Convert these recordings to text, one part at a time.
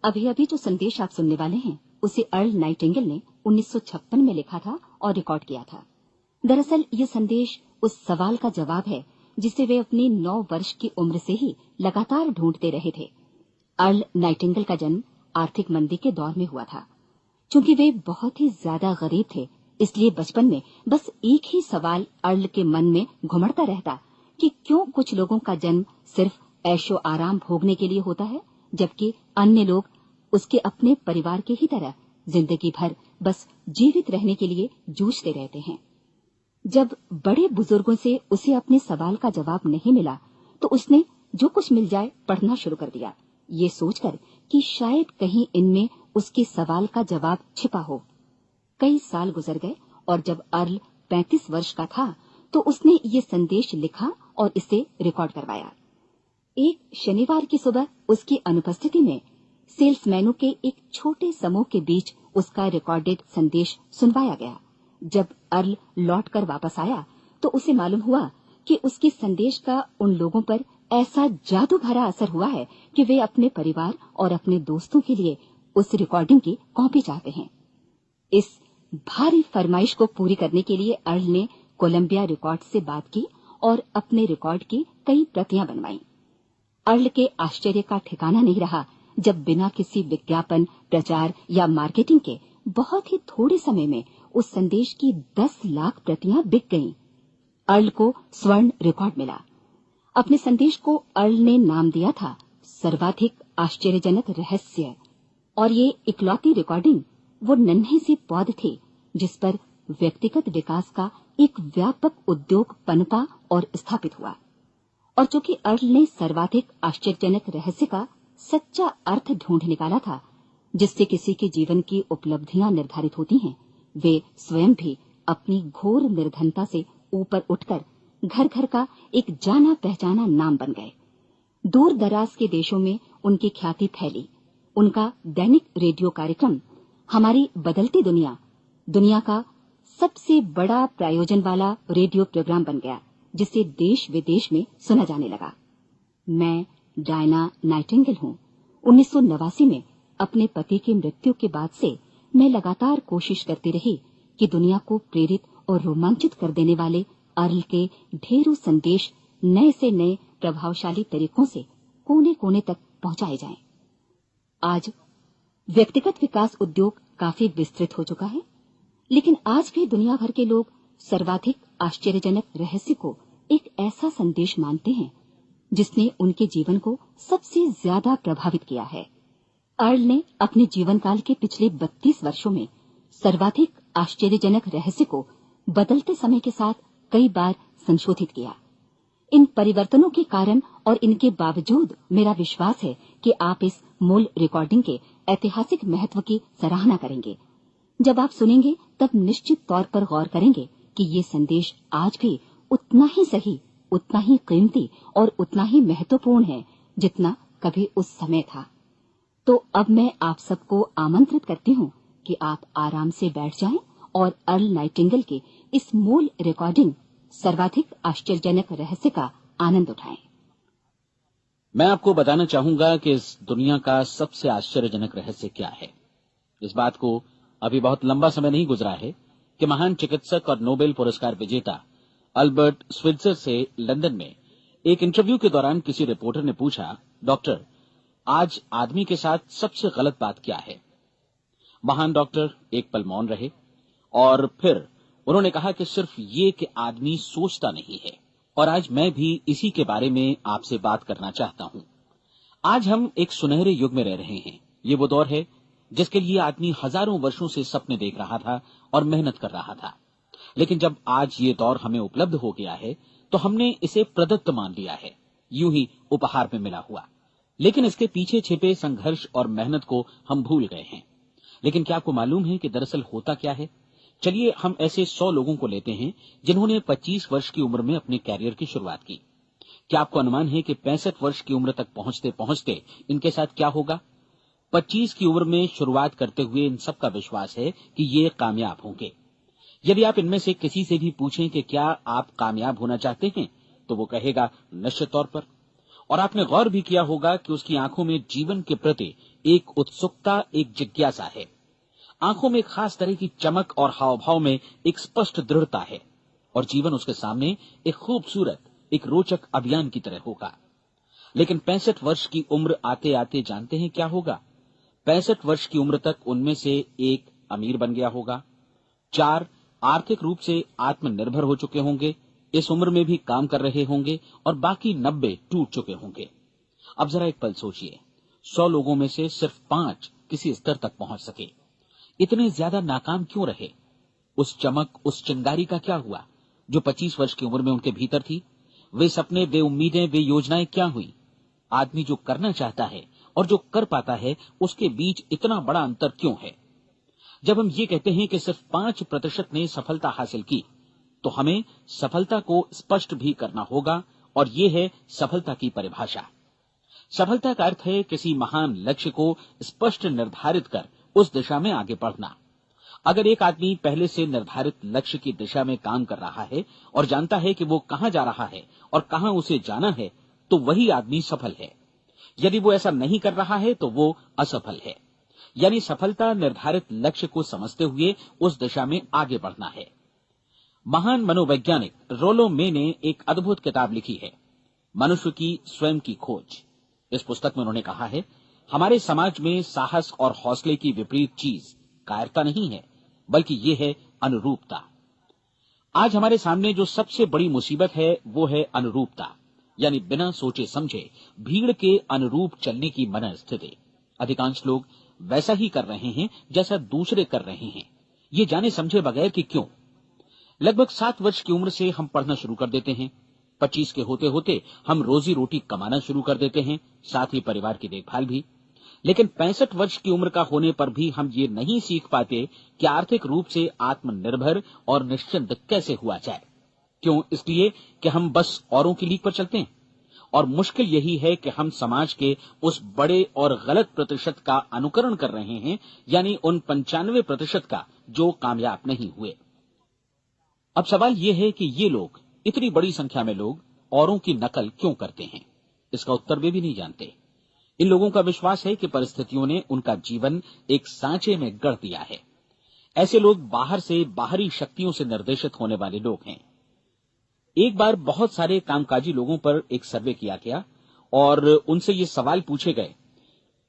अभी अभी जो संदेश आप सुनने वाले हैं उसे अर्ल नाइटिंगेल ने 1956 में लिखा था और रिकॉर्ड किया था। दरअसल ये संदेश उस सवाल का जवाब है जिसे वे अपनी 9 वर्ष की उम्र से ही लगातार ढूंढते रहे थे। अर्ल नाइटिंगेल का जन्म आर्थिक मंदी के दौर में हुआ था। चूंकि वे बहुत ही ज्यादा गरीब थे, इसलिए बचपन में बस एक ही सवाल अर्ल के मन में घुमड़ता रहता कि क्यों कुछ लोगों का जन्म सिर्फ ऐशो आराम भोगने के लिए होता है, जबकि अन्य लोग उसके अपने परिवार के ही तरह जिंदगी भर बस जीवित रहने के लिए जूझते रहते हैं। जब बड़े बुजुर्गों से उसे अपने सवाल का जवाब नहीं मिला, तो उसने जो कुछ मिल जाए पढ़ना शुरू कर दिया, ये सोचकर कि शायद कहीं इनमें उसके सवाल का जवाब छिपा हो। कई साल गुजर गए और जब अर्ल 35 वर्ष का था तो उसने ये संदेश लिखा और इसे रिकॉर्ड करवाया। एक शनिवार की सुबह उसकी अनुपस्थिति में सेल्समैनों के एक छोटे समूह के बीच उसका रिकॉर्डेड संदेश सुनवाया गया। जब अर्ल लौटकर वापस आया तो उसे मालूम हुआ कि उसके संदेश का उन लोगों पर ऐसा जादू भरा असर हुआ है कि वे अपने परिवार और अपने दोस्तों के लिए उस रिकॉर्डिंग की कॉपी चाहते हैं। इस भारी फरमाइश को पूरी करने के लिए अर्ल ने कोलंबिया रिकॉर्ड से बात की और अपने रिकॉर्ड की कई प्रतियां बनवाईं। अर्ल के आश्चर्य का ठिकाना नहीं रहा जब बिना किसी विज्ञापन, प्रचार या मार्केटिंग के बहुत ही थोड़े समय में उस संदेश की 10 लाख प्रतियां बिक गईं। अर्ल को स्वर्ण रिकॉर्ड मिला। अपने संदेश को अर्ल ने नाम दिया था सर्वाधिक आश्चर्यजनक रहस्य, और ये इकलौती रिकॉर्डिंग वो नन्हे सी पौध थी जिस पर व्यक्तिगत विकास का एक व्यापक उद्योग पनपा और स्थापित हुआ। और चूंकि अर्ल ने सर्वाधिक आश्चर्यजनक रहस्य का सच्चा अर्थ ढूंढ निकाला था, जिससे किसी के जीवन की उपलब्धियां निर्धारित होती हैं, वे स्वयं भी अपनी घोर निर्धनता से ऊपर उठकर घर घर का एक जाना पहचाना नाम बन गए। दूर दराज के देशों में उनकी ख्याति फैली। उनका दैनिक रेडियो कार्यक्रम हमारी बदलती दुनिया का सबसे बड़ा प्रायोजन वाला रेडियो प्रोग्राम बन गया, जिसे देश विदेश में सुना जाने लगा। मैं डायना नाइटिंगेल हूँ। 1989 में अपने पति की मृत्यु के बाद से मैं लगातार कोशिश करती रही कि दुनिया को प्रेरित और रोमांचित कर देने वाले अर्ल के ढेरों संदेश नए से नए प्रभावशाली तरीकों से कोने कोने तक पहुंचाए जाएं। आज व्यक्तिगत विकास उद्योग काफी विस्तृत हो चुका है, लेकिन आज भी दुनिया भर के लोग सर्वाधिक आश्चर्यजनक रहस्य को एक ऐसा संदेश मानते हैं जिसने उनके जीवन को सबसे ज्यादा प्रभावित किया है। अर्ल ने अपने जीवन काल के पिछले 32 वर्षों में सर्वाधिक आश्चर्यजनक रहस्य को बदलते समय के साथ कई बार संशोधित किया। इन परिवर्तनों के कारण और इनके बावजूद मेरा विश्वास है कि आप इस मूल रिकॉर्डिंग के ऐतिहासिक महत्व की सराहना करेंगे। जब आप सुनेंगे तब निश्चित तौर पर गौर करेंगे कि ये संदेश आज भी उतना ही सही, उतना ही कीमती और उतना ही महत्वपूर्ण है जितना कभी उस समय था। तो अब मैं आप सबको आमंत्रित करती हूँ कि आप आराम से बैठ जाएं और अर्ल नाइटिंगेल की इस मूल रिकॉर्डिंग सर्वाधिक आश्चर्यजनक रहस्य का आनंद उठाएं। मैं आपको बताना चाहूंगा कि इस दुनिया का सबसे आश्चर्यजनक रहस्य क्या है। इस बात को अभी बहुत लंबा समय नहीं गुजरा है कि महान चिकित्सक और नोबेल पुरस्कार विजेता अल्बर्ट स्विट्जर से लंदन में एक इंटरव्यू के दौरान किसी रिपोर्टर ने पूछा, डॉक्टर, आज आदमी के साथ सबसे गलत बात क्या है? महान डॉक्टर एक पल मौन रहे और फिर उन्होंने कहा कि सिर्फ ये कि आदमी सोचता नहीं है। और आज मैं भी इसी के बारे में आपसे बात करना चाहता हूं। आज हम एक सुनहरे युग में रह रहे हैं। ये वो दौर है जिसके लिए आदमी हजारों वर्षों से सपने देख रहा था और मेहनत कर रहा था। लेकिन जब आज ये दौर हमें उपलब्ध हो गया है तो हमने इसे प्रदत्त मान लिया है, यूं ही उपहार में मिला हुआ। लेकिन इसके पीछे छिपे संघर्ष और मेहनत को हम भूल गए हैं। लेकिन क्या आपको मालूम है कि दरअसल होता क्या है? चलिए हम ऐसे 100 लोगों को लेते हैं जिन्होंने 25 वर्ष की उम्र में अपने कैरियर की शुरुआत की। क्या आपको अनुमान है कि 65 वर्ष की उम्र तक पहुंचते पहुंचते इनके साथ क्या होगा? 25 की उम्र में शुरुआत करते हुए इन सबका विश्वास है कि ये कामयाब होंगे। यदि आप इनमें से किसी से भी पूछें कि क्या आप कामयाब होना चाहते हैं, तो वो कहेगा निश्चित तौर पर। और आपने गौर भी किया होगा कि उसकी आंखों में जीवन के प्रति एक उत्सुकता, एक जिज्ञासा है। आंखों में एक खास तरह की चमक और हाव भाव में एक स्पष्ट दृढ़ता है और जीवन उसके सामने एक खूबसूरत, एक रोचक अभियान की तरह होगा। लेकिन 65 वर्ष की उम्र आते आते जानते हैं क्या होगा? 65 वर्ष की उम्र तक उनमें से एक अमीर बन गया होगा, 4 आर्थिक रूप से आत्मनिर्भर हो चुके होंगे, इस उम्र में भी काम कर रहे होंगे और बाकी 90 टूट चुके होंगे। अब जरा एक पल सोचिए, 100 लोगों में से सिर्फ 5 किसी स्तर तक पहुंच सके। इतने ज्यादा नाकाम क्यों रहे? उस चमक, उस चिंगारी का क्या हुआ जो 25 वर्ष की उम्र में उनके भीतर थी? वे सपने, वे उम्मीदें, वे योजनाएं क्या हुई? आदमी जो करना चाहता है और जो कर पाता है, उसके बीच इतना बड़ा अंतर क्यों है? जब हम ये कहते हैं कि सिर्फ 5% ने सफलता हासिल की, तो हमें सफलता को स्पष्ट भी करना होगा, और ये है सफलता की परिभाषा। सफलता का अर्थ है किसी महान लक्ष्य को स्पष्ट निर्धारित कर उस दिशा में आगे बढ़ना। अगर एक आदमी पहले से निर्धारित लक्ष्य की दिशा में काम कर रहा है और जानता है कि वो कहां जा रहा है और कहां उसे जाना है, तो वही आदमी सफल है। यदि वो ऐसा नहीं कर रहा है तो वो असफल है। यानी सफलता निर्धारित लक्ष्य को समझते हुए उस दिशा में आगे बढ़ना है। महान मनोवैज्ञानिक रोलो मे ने एक अद्भुत किताब लिखी है, मनुष्य की स्वयं की खोज। इस पुस्तक में उन्होंने कहा है, हमारे समाज में साहस और हौसले की विपरीत चीज कायरता नहीं है, बल्कि ये है अनुरूपता। आज हमारे सामने जो सबसे बड़ी मुसीबत है वो है अनुरूपता, यानी बिना सोचे समझे भीड़ के अनुरूप चलने की मनस्थिति। अधिकांश लोग वैसा ही कर रहे हैं जैसा दूसरे कर रहे हैं, ये जाने समझे बगैर कि क्यों। लगभग 7 वर्ष की उम्र से हम पढ़ना शुरू कर देते हैं, 25 के होते होते हम रोजी रोटी कमाना शुरू कर देते हैं, साथ ही परिवार की देखभाल भी। लेकिन 65 वर्ष की उम्र का होने पर भी हम ये नहीं सीख पाते कि आर्थिक रूप से आत्मनिर्भर और निश्चिंत कैसे हुआ जाए। क्यों? इसलिए कि हम बस औरों की लीक पर चलते हैं। और मुश्किल यही है कि हम समाज के उस बड़े और गलत प्रतिशत का अनुकरण कर रहे हैं, यानी उन 95% का जो कामयाब नहीं हुए। अब सवाल यह है कि ये लोग, इतनी बड़ी संख्या में लोग, औरों की नकल क्यों करते हैं? इसका उत्तर वे भी नहीं जानते। इन लोगों का विश्वास है कि परिस्थितियों ने उनका जीवन एक सांचे में गढ़ दिया है। ऐसे लोग बाहर से, बाहरी शक्तियों से निर्देशित होने वाले लोग हैं। एक बार बहुत सारे कामकाजी लोगों पर एक सर्वे किया गया और उनसे ये सवाल पूछे गए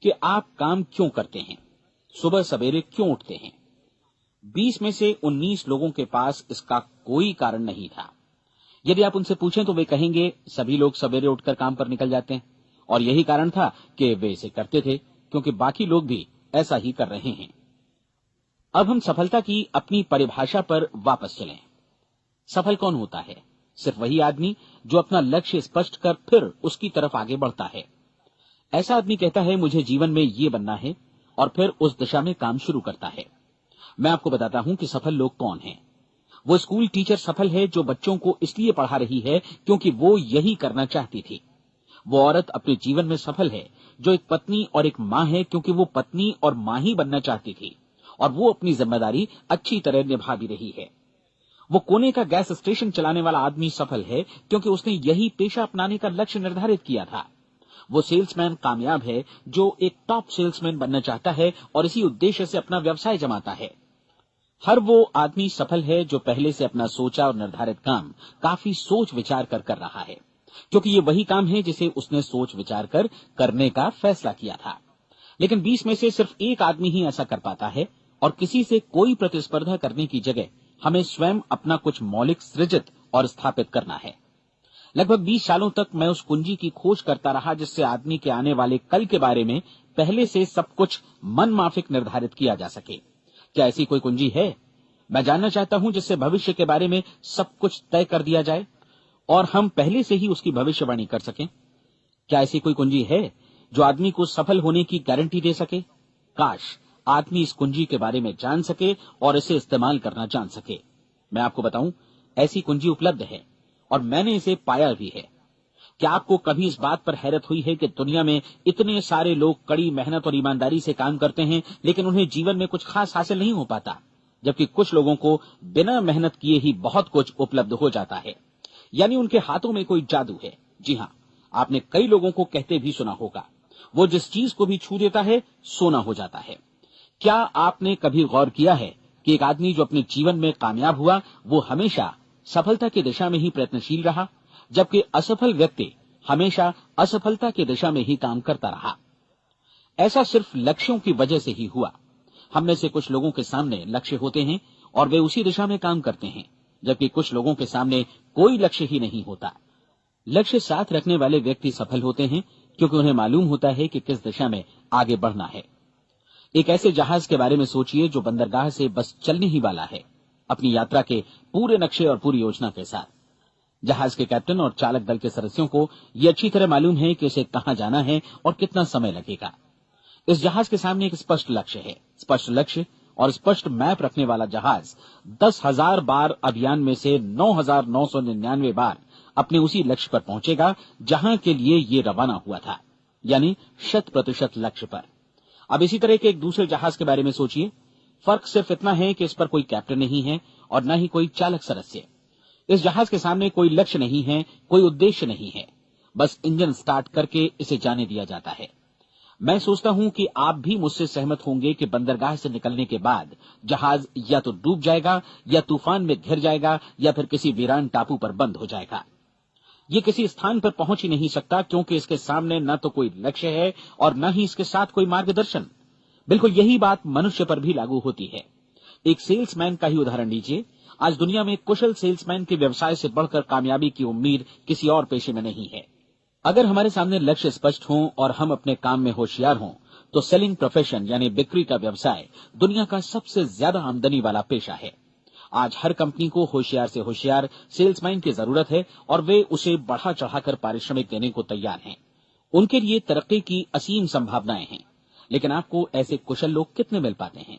कि आप काम क्यों करते हैं, सुबह सवेरे क्यों उठते हैं? 20 में से 19 लोगों के पास इसका कोई कारण नहीं था। यदि आप उनसे पूछें तो वे कहेंगे सभी लोग सवेरे उठकर काम पर निकल जाते हैं, और यही कारण था कि वे इसे करते थे क्योंकि बाकी लोग भी ऐसा ही कर रहे हैं। अब हम सफलता की अपनी परिभाषा पर वापस चलें। सफल कौन होता है? सिर्फ वही आदमी जो अपना लक्ष्य स्पष्ट कर फिर उसकी तरफ आगे बढ़ता है। ऐसा आदमी कहता है मुझे जीवन में ये बनना है, और फिर उस दिशा में काम शुरू करता है। मैं आपको बताता हूं कि सफल लोग कौन हैं। वो स्कूल टीचर सफल है जो बच्चों को इसलिए पढ़ा रही है क्योंकि वो यही करना चाहती थी। वो औरत अपने जीवन में सफल है जो एक पत्नी और एक मां है क्योंकि वो पत्नी और मां ही बनना चाहती थी, और वो अपनी जिम्मेदारी अच्छी तरह निभा भी रही है। वो कोने का गैस स्टेशन चलाने वाला आदमी सफल है क्योंकि उसने यही पेशा अपनाने का लक्ष्य निर्धारित किया था। वो सेल्समैन कामयाब है जो एक टॉप सेल्समैन बनना चाहता है और इसी उद्देश्य से अपना व्यवसाय जमाता है। हर वो आदमी सफल है जो पहले से अपना सोचा और निर्धारित काम काफी सोच विचार कर रहा है, क्योंकि ये वही काम है जिसे उसने सोच विचार कर करने का फैसला किया था। लेकिन 20 में से सिर्फ एक आदमी ही ऐसा कर पाता है, और किसी से कोई प्रतिस्पर्धा करने की जगह हमें स्वयं अपना कुछ मौलिक सृजित और स्थापित करना है। लगभग 20 सालों तक मैं उस कुंजी की खोज करता रहा जिससे आदमी के आने वाले कल के बारे में पहले से सब कुछ मन माफिक निर्धारित किया जा सके। क्या ऐसी कोई कुंजी है? मैं जानना चाहता हूं जिससे भविष्य के बारे में सब कुछ तय कर दिया जाए और हम पहले से ही उसकी भविष्यवाणी कर सकें। क्या ऐसी कोई कुंजी है जो आदमी को सफल होने की गारंटी दे सके? काश आदमी इस कुंजी के बारे में जान सके और इसे इस्तेमाल करना जान सके। मैं आपको बताऊं, ऐसी कुंजी उपलब्ध है और मैंने इसे पाया भी है। क्या आपको कभी इस बात पर हैरत हुई है कि दुनिया में इतने सारे लोग कड़ी मेहनत और ईमानदारी से काम करते हैं लेकिन उन्हें जीवन में कुछ खास हासिल नहीं हो पाता, जबकि कुछ लोगों को बिना मेहनत किए ही बहुत कुछ उपलब्ध हो जाता है। यानी उनके हाथों में कोई जादू है। जी हां, आपने कई लोगों को कहते भी सुना होगा, वो जिस चीज को भी छू देता है सोना हो जाता है। क्या आपने कभी गौर किया है कि एक आदमी जो अपने जीवन में कामयाब हुआ वो हमेशा सफलता की दिशा में ही प्रयत्नशील रहा, जबकि असफल व्यक्ति हमेशा असफलता की दिशा में ही काम करता रहा। ऐसा सिर्फ लक्ष्यों की वजह से ही हुआ। हम में से कुछ लोगों के सामने लक्ष्य होते हैं और वे उसी दिशा में काम करते हैं, जबकि कुछ लोगों के सामने कोई लक्ष्य ही नहीं होता। लक्ष्य साथ रखने वाले व्यक्ति सफल होते हैं क्योंकि उन्हें मालूम होता है कि किस दिशा में आगे बढ़ना है। एक ऐसे जहाज के बारे में सोचिए जो बंदरगाह से बस चलने ही वाला है, अपनी यात्रा के पूरे नक्शे और पूरी योजना के साथ। जहाज के कैप्टन और चालक दल के सदस्यों को यह अच्छी तरह मालूम है कि उसे कहां जाना है और कितना समय लगेगा। इस जहाज के सामने एक स्पष्ट लक्ष्य है। स्पष्ट लक्ष्य और स्पष्ट मैप रखने वाला जहाज 10,000 बार अभियान में से 9,999 बार अपने उसी लक्ष्य पर पहुंचेगा जहां के लिए ये रवाना हुआ था, यानी 100% लक्ष्य पर। अब इसी तरह के एक दूसरे जहाज के बारे में सोचिए। फर्क सिर्फ इतना है कि इस पर कोई कैप्टन नहीं है और न ही कोई चालक सदस्य। इस जहाज के सामने कोई लक्ष्य नहीं है, कोई उद्देश्य नहीं है, बस इंजन स्टार्ट करके इसे जाने दिया जाता है। मैं सोचता हूं कि आप भी मुझसे सहमत होंगे कि बंदरगाह से निकलने के बाद जहाज या तो डूब जाएगा या तूफान में घिर जाएगा या फिर किसी वीरान टापू पर बंद हो जाएगा। ये किसी स्थान पर पहुंच ही नहीं सकता क्योंकि इसके सामने न तो कोई लक्ष्य है और न ही इसके साथ कोई मार्गदर्शन। बिल्कुल यही बात मनुष्य पर भी लागू होती है। एक सेल्समैन का ही उदाहरण लीजिए। आज दुनिया में कुशल सेल्समैन के व्यवसाय से बढ़कर कामयाबी की उम्मीद किसी और पेशे में नहीं है। अगर हमारे सामने लक्ष्य स्पष्ट हों और हम अपने काम में होशियार हों तो सेलिंग प्रोफेशन यानी बिक्री का व्यवसाय दुनिया का सबसे ज्यादा आमदनी वाला पेशा है। आज हर कंपनी को होशियार से होशियार सेल्समैन की जरूरत है और वे उसे बढ़ा चढ़ाकर पारिश्रमिक देने को तैयार हैं। उनके लिए तरक्की की असीम संभावनाएं हैं, लेकिन आपको ऐसे कुशल लोग कितने मिल पाते हैं?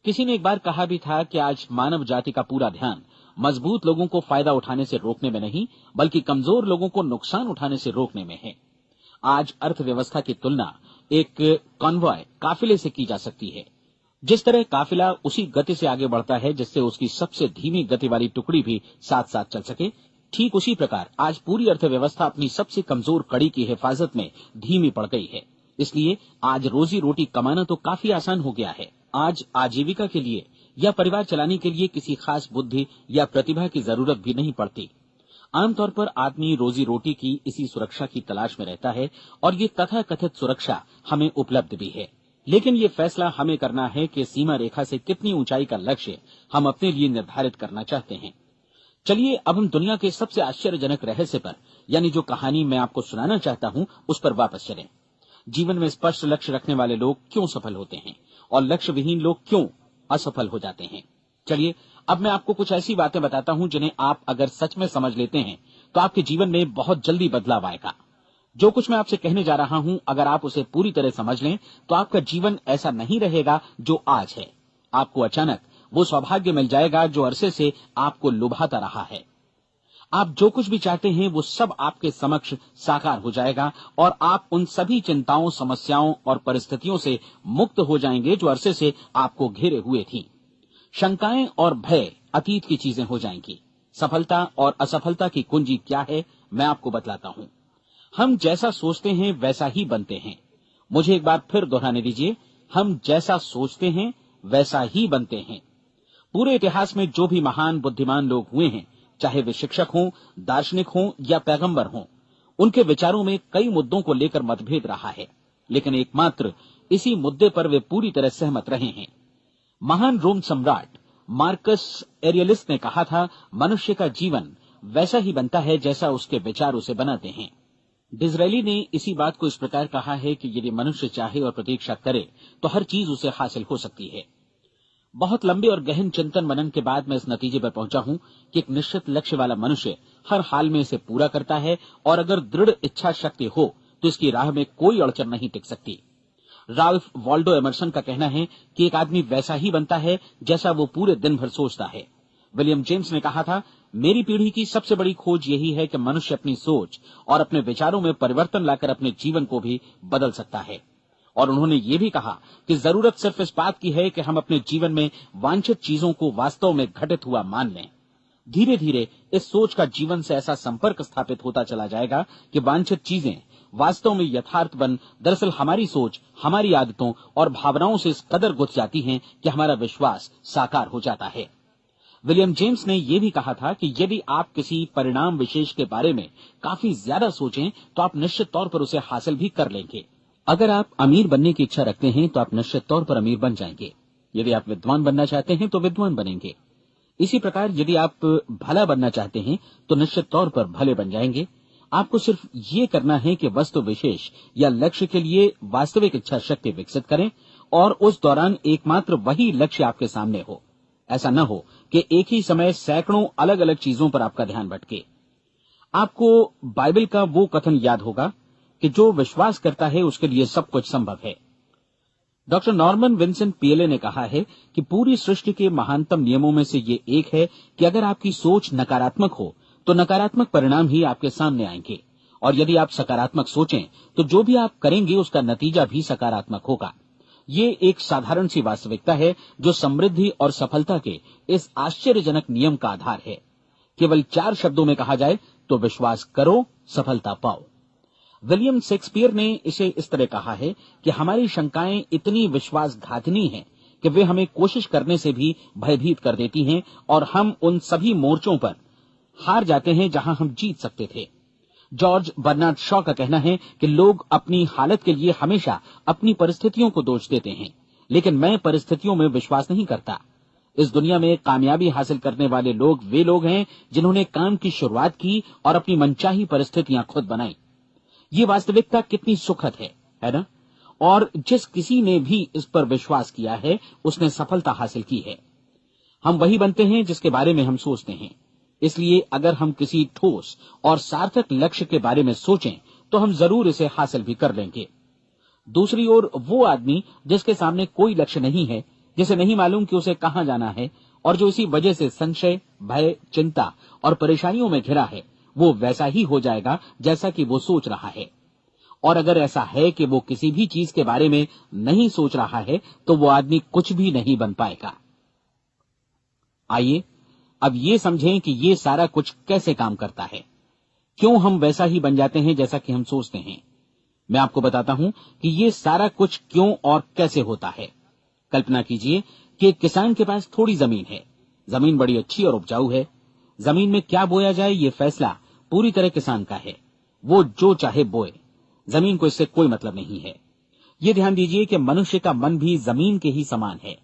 किसी ने एक बार कहा भी था कि आज मानव जाति का पूरा ध्यान मजबूत लोगों को फायदा उठाने से रोकने में नहीं, बल्कि कमजोर लोगों को नुकसान उठाने से रोकने में है। आज अर्थव्यवस्था की तुलना एक कॉन्वॉय काफिले से की जा सकती है। जिस तरह काफिला उसी गति से आगे बढ़ता है जिससे उसकी सबसे धीमी गति वाली टुकड़ी भी साथ साथ चल सके, ठीक उसी प्रकार आज पूरी अर्थव्यवस्था अपनी सबसे कमजोर कड़ी की हिफाजत में धीमी पड़ गई है। इसलिए आज रोजी रोटी कमाना तो काफी आसान हो गया है। आज आजीविका के लिए या परिवार चलाने के लिए किसी खास बुद्धि या प्रतिभा की जरूरत भी नहीं पड़ती। आमतौर पर आदमी रोजी रोटी की इसी सुरक्षा की तलाश में रहता है और ये तथाकथित सुरक्षा हमें उपलब्ध भी है। लेकिन ये फैसला हमें करना है कि सीमा रेखा से कितनी ऊंचाई का लक्ष्य हम अपने लिए निर्धारित करना चाहते हैं। चलिए अब हम दुनिया के सबसे आश्चर्यजनक रहस्य पर, यानी जो कहानी मैं आपको सुनाना चाहता हूं, उस पर वापस चलें। जीवन में स्पष्ट लक्ष्य रखने वाले लोग क्यों सफल होते हैं और लक्ष्य विहीन लोग क्यों असफल हो जाते हैं? चलिए अब मैं आपको कुछ ऐसी बातें बताता हूं जिन्हें आप अगर सच में समझ लेते हैं तो आपके जीवन में बहुत जल्दी बदलाव आएगा। जो कुछ मैं आपसे कहने जा रहा हूं, अगर आप उसे पूरी तरह समझ लें तो आपका जीवन ऐसा नहीं रहेगा जो आज है। आपको अचानक वो सौभाग्य मिल जाएगा जो अरसे से आपको लुभाता रहा है। आप जो कुछ भी चाहते हैं वो सब आपके समक्ष साकार हो जाएगा और आप उन सभी चिंताओं, समस्याओं और परिस्थितियों से मुक्त हो जाएंगे जो अरसे से आपको घेरे हुए थी। शंकाएं और भय अतीत की चीजें हो जाएंगी। सफलता और असफलता की कुंजी क्या है, मैं आपको बतलाता हूं। हम जैसा सोचते हैं वैसा ही बनते हैं। मुझे एक बार फिर दोहराने दीजिए, हम जैसा सोचते हैं वैसा ही बनते हैं। पूरे इतिहास में जो भी महान बुद्धिमान लोग हुए हैं, चाहे वे शिक्षक हों, दार्शनिक हों या पैगंबर हों, उनके विचारों में कई मुद्दों को लेकर मतभेद रहा है, लेकिन एकमात्र इसी मुद्दे पर वे पूरी तरह सहमत रहे हैं। महान रोम सम्राट मार्कस एरियलिस ने कहा था, मनुष्य का जीवन वैसा ही बनता है जैसा उसके विचार उसे बनाते हैं। डिज़रायली ने इसी बात को इस प्रकार कहा है कि यदि मनुष्य चाहे और प्रतीक्षा करे तो हर चीज उसे हासिल हो सकती है। बहुत लंबे और गहन चिंतन मनन के बाद मैं इस नतीजे पर पहुंचा हूं कि एक निश्चित लक्ष्य वाला मनुष्य हर हाल में इसे पूरा करता है और अगर दृढ़ इच्छा शक्ति हो तो इसकी राह में कोई अड़चन नहीं टिक सकती। राल्फ वॉल्डो एमर्सन का कहना है कि एक आदमी वैसा ही बनता है जैसा वो पूरे दिन भर सोचता है। विलियम जेम्स ने कहा था, मेरी पीढ़ी की सबसे बड़ी खोज यही है कि मनुष्य अपनी सोच और अपने विचारों में परिवर्तन लाकर अपने जीवन को भी बदल सकता है। और उन्होंने ये भी कहा कि जरूरत सिर्फ इस बात की है कि हम अपने जीवन में वांछित चीजों को वास्तव में घटित हुआ मान लें। धीरे धीरे इस सोच का जीवन से ऐसा संपर्क स्थापित होता चला जाएगा कि वांछित चीजें वास्तव में यथार्थपन दरअसल हमारी सोच, हमारी आदतों और भावनाओं से इस कदर गुथ जाती हैं कि हमारा विश्वास साकार हो जाता है। विलियम जेम्स ने यह भी कहा था कि यदि आप किसी परिणाम विशेष के बारे में काफी ज्यादा सोचें तो आप निश्चित तौर पर उसे हासिल भी कर लेंगे। अगर आप अमीर बनने की इच्छा रखते हैं तो आप निश्चित तौर पर अमीर बन जाएंगे। यदि आप विद्वान बनना चाहते हैं तो विद्वान बनेंगे। इसी प्रकार यदि आप भला बनना चाहते हैं तो निश्चित तौर पर भले बन जाएंगे। आपको सिर्फ ये करना है कि वस्तु विशेष या लक्ष्य के लिए वास्तविक इच्छा शक्ति विकसित करें और उस दौरान एकमात्र वही लक्ष्य आपके सामने हो। ऐसा न हो कि एक ही समय सैकड़ों अलग अलग चीजों पर आपका ध्यान भटके। आपको बाइबल का वो कथन याद होगा कि जो विश्वास करता है उसके लिए सब कुछ संभव है। डॉक्टर नॉर्मन विंसेंट पीएले ने कहा है कि पूरी सृष्टि के महानतम नियमों में से ये एक है कि अगर आपकी सोच नकारात्मक हो तो नकारात्मक परिणाम ही आपके सामने आएंगे, और यदि आप सकारात्मक सोचें तो जो भी आप करेंगे उसका नतीजा भी सकारात्मक होगा। ये एक साधारण सी वास्तविकता है जो समृद्धि और सफलता के इस आश्चर्यजनक नियम का आधार है। केवल 4 शब्दों में कहा जाए तो विश्वास करो, सफलता पाओ। विलियम शेक्सपियर ने इसे इस तरह कहा है कि हमारी शंकाएं इतनी विश्वासघातिनी हैं कि वे हमें कोशिश करने से भी भयभीत कर देती हैं और हम उन सभी मोर्चों पर हार जाते हैं जहां हम जीत सकते थे। जॉर्ज बर्नार्ड शॉ का कहना है कि लोग अपनी हालत के लिए हमेशा अपनी परिस्थितियों को दोष देते हैं, लेकिन मैं परिस्थितियों में विश्वास नहीं करता। इस दुनिया में कामयाबी हासिल करने वाले लोग वे लोग हैं जिन्होंने काम की शुरुआत की और अपनी मनचाही परिस्थितियां खुद बनाई। ये वास्तविकता कितनी सुखद है ना? और जिस किसी ने भी इस पर विश्वास किया है उसने सफलता हासिल की है। हम वही बनते हैं जिसके बारे में हम सोचते हैं। इसलिए अगर हम किसी ठोस और सार्थक लक्ष्य के बारे में सोचें तो हम जरूर इसे हासिल भी कर लेंगे। दूसरी ओर वो आदमी जिसके सामने कोई लक्ष्य नहीं है, जिसे नहीं मालूम कि उसे कहां जाना है और जो इसी वजह से संशय, भय, चिंता और परेशानियों में घिरा है, वो वैसा ही हो जाएगा जैसा कि वो सोच रहा है। और अगर ऐसा है कि वो किसी भी चीज के बारे में नहीं सोच रहा है तो वो आदमी कुछ भी नहीं बन पाएगा। आइए अब ये समझें कि ये सारा कुछ कैसे काम करता है, क्यों हम वैसा ही बन जाते हैं जैसा कि हम सोचते हैं। मैं आपको बताता हूं कि ये सारा कुछ क्यों और कैसे होता है। कल्पना कीजिए कि एक किसान के पास थोड़ी जमीन है। जमीन बड़ी अच्छी और उपजाऊ है। जमीन में क्या बोया जाए ये फैसला पूरी तरह किसान का है। वो जो चाहे बोए, जमीन को इससे कोई मतलब नहीं है। ये ध्यान दीजिए कि मनुष्य का मन भी जमीन के ही समान है,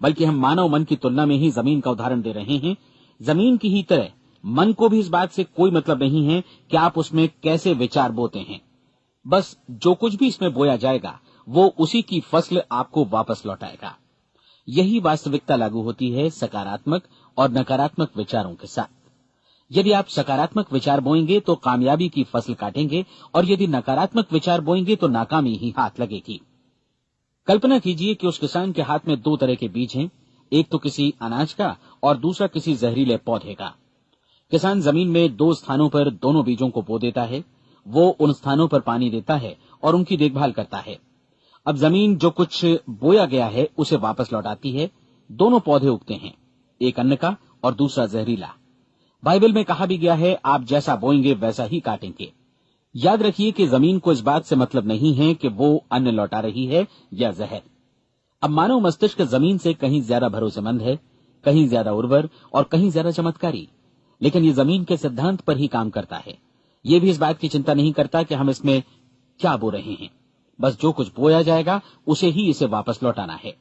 बल्कि हम मानव मन की तुलना में ही जमीन का उदाहरण दे रहे हैं। जमीन की ही तरह मन को भी इस बात से कोई मतलब नहीं है कि आप उसमें कैसे विचार बोते हैं। बस जो कुछ भी इसमें बोया जाएगा वो उसी की फसल आपको वापस लौटाएगा। यही वास्तविकता लागू होती है सकारात्मक और नकारात्मक विचारों के साथ। यदि आप सकारात्मक विचार बोएंगे तो कामयाबी की फसल काटेंगे, और यदि नकारात्मक विचार बोएंगे तो नाकामी ही हाथ लगेगी। कल्पना कीजिए कि उस किसान के हाथ में 2 तरह के बीज हैं, एक तो किसी अनाज का और दूसरा किसी जहरीले पौधे का। किसान जमीन में 2 स्थानों पर दोनों बीजों को बो देता है। वो उन स्थानों पर पानी देता है और उनकी देखभाल करता है। अब जमीन जो कुछ बोया गया है उसे वापस लौटाती है। दोनों पौधे उगते हैं, एक अन्न का और दूसरा जहरीला। बाइबल में कहा भी गया है, आप जैसा बोएंगे वैसा ही काटेंगे। याद रखिए कि जमीन को इस बात से मतलब नहीं है कि वो अन्न लौटा रही है या जहर। अब मानव मस्तिष्क जमीन से कहीं ज्यादा भरोसेमंद है, कहीं ज्यादा उर्वर और कहीं ज्यादा चमत्कारी, लेकिन ये जमीन के सिद्धांत पर ही काम करता है। ये भी इस बात की चिंता नहीं करता कि हम इसमें क्या बो रहे हैं। बस जो कुछ बोया जाएगा उसे ही इसे वापस लौटाना है,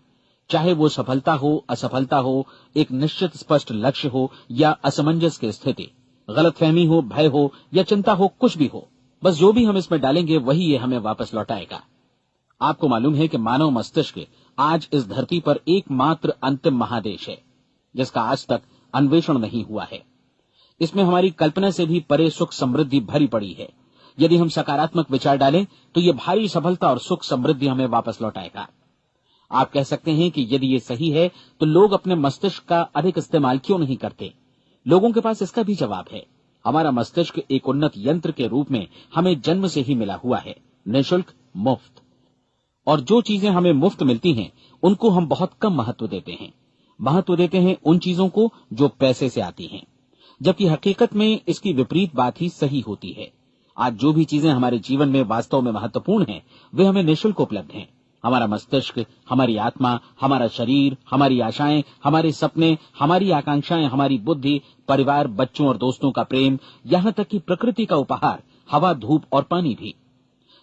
चाहे वो सफलता हो, असफलता हो, एक निश्चित स्पष्ट लक्ष्य हो या असमंजस की स्थिति, गलतफहमी हो, भय हो या चिंता हो, कुछ भी हो। बस जो भी हम इसमें डालेंगे वही ये हमें वापस लौटाएगा। आपको मालूम है कि मानव मस्तिष्क आज इस धरती पर एकमात्र अंतिम महादेश है जिसका आज तक अन्वेषण नहीं हुआ है। इसमें हमारी कल्पना से भी परे सुख समृद्धि भरी पड़ी है। यदि हम सकारात्मक विचार डालें तो ये भारी सफलता और सुख समृद्धि हमें वापस लौटाएगा। आप कह सकते हैं कि यदि ये सही है तो लोग अपने मस्तिष्क का अधिक इस्तेमाल क्यों नहीं करते? लोगों के पास इसका भी जवाब है। हमारा मस्तिष्क एक उन्नत यंत्र के रूप में हमें जन्म से ही मिला हुआ है, निःशुल्क, मुफ्त। और जो चीजें हमें मुफ्त मिलती हैं उनको हम बहुत कम महत्व देते हैं। महत्व देते हैं उन चीजों को जो पैसे से आती हैं, जबकि हकीकत में इसकी विपरीत बात ही सही होती है। आज जो भी चीजें हमारे जीवन में वास्तव में महत्वपूर्ण हैं, वे हमें निःशुल्क उपलब्ध हैं। हमारा मस्तिष्क, हमारी आत्मा, हमारा शरीर, हमारी आशाएं, हमारे सपने, हमारी आकांक्षाएं, हमारी बुद्धि, परिवार, बच्चों और दोस्तों का प्रेम, यहाँ तक कि प्रकृति का उपहार, हवा, धूप और पानी भी,